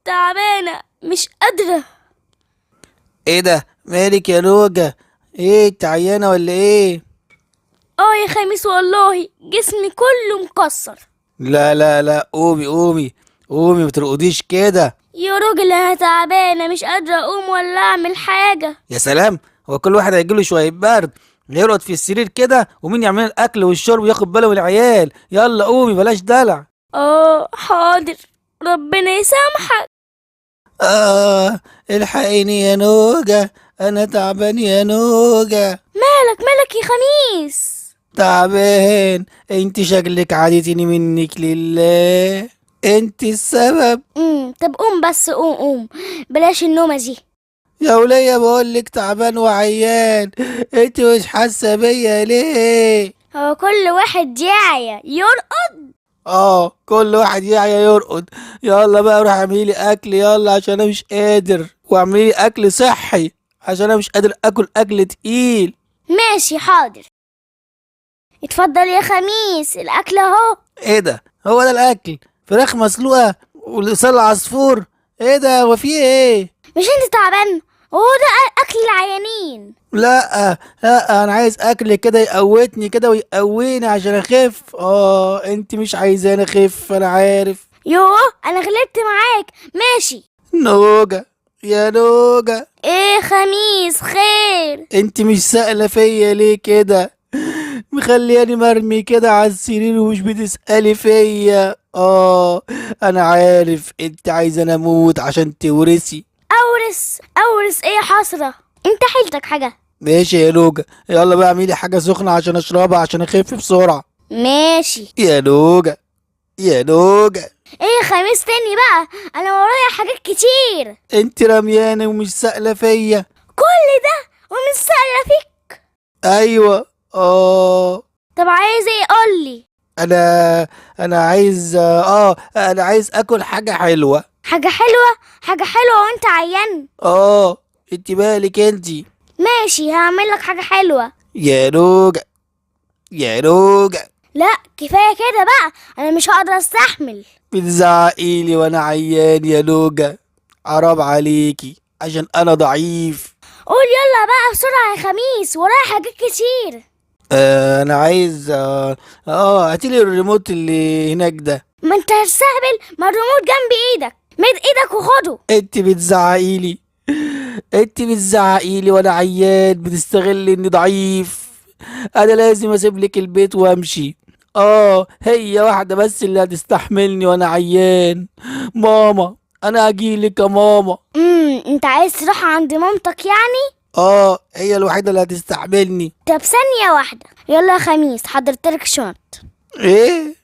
تعبانة مش قادرة. ايه ده؟ مالك يا نوجة؟ ايه انت عيانة ولا ايه؟ يا خميس والله جسمي كله مكسر. لا لا لا، قومي قومي قومي، ما ترقديش كده. يا راجل انا تعبانة مش قادرة اقوم ولا اعمل حاجة. يا سلام، هو كل واحد هيجيله شوية برد يقعد في السرير كده ومين يعمل الاكل والشرب وياخد باله من العيال؟ يلا قومي بلاش دلع. حاضر، ربنا يسامحك. الحقيني يا نوجة، انا تعبان يا نوجة. مالك يا خميس؟ تعبان. انت شكلك عادتني منك لله، انت السبب. طب قوم بس، قوم بلاش النومة دي. يا ولية بقولك تعبان وعيان، انت مش حاسة بيا ليه؟ هو كل واحد يعيا يرقد؟ كل واحد يعيا يرقد. يلا بقى روح اعملي اكل يلا، عشان انا مش قادر، واعملي اكل صحي عشان انا مش قادر اكل اكل تقيل. ماشي حاضر. اتفضل يا خميس الاكل اهو. ايه ده؟ هو ده الاكل؟ فراخ مسلوقة ولسان عصفور؟ ايه ده؟ هو في ايه؟ مش انت تعبان؟ هو ده اكل العيانين. لا لا، انا عايز اكل كده يقوتني كده ويقويني عشان اخف. انت مش عايزاني اخف، انا عارف. يوه انا غلبت معاك. ماشي. نوجة يا نوجة، ايه خميس خير؟ انت مش سائلة فيا ليه كده؟ مخلياني مرمي كده على السرير ومش بتسألي فيا. انا عارف انت عايزة انا اموت عشان تورثي. اورث ايه حسرة؟ انت حيلتك حاجة؟ ماشي يا نوجة، يلا بقى اعملي حاجة سخنة عشان اشربها عشان اخف بسرعة. ماشي. يا نوجة يا نوجة، ايه خميس تاني بقى؟ انا ورايا حاجات كتير. انت رميانة ومش سائلة فيا. كل ده ومش سائلة فيك؟ ايوه. طب عايز ايه قولي؟ انا عايز انا عايز اكل حاجة حلوة. حاجة حلوة وانت عيان؟ انت مالك انت؟ ماشي هعمل لك حاجة حلوة. يا نوجة يا نوجة، لا كفاية كده بقى، انا مش هقدر استحمل. بتزعقيلي وانا عيان يا نوجة، حرام عليكي عشان انا ضعيف. قول يلا بقى بسرعة يا خميس، ورايا حاجات كتير. انا عايز هاتيلي الريموت اللي هناك ده. ما انت هتستهبل، ما الريموت جنب ايدك، مد ايدك وخده. انت بتزعقيلي وانا عيان، بتستغل اني ضعيف. انا لازم اسيب لك البيت وامشي. هي واحدة بس اللي هتستحملني وانا عيان. ماما، انا هجيلك يا ماما. انت عايز تروح عند مامتك يعني؟ هي الوحيدة اللي هتستحملني. طب ثانية واحدة، يلا يا خميس حضرتلك شنط. ايه؟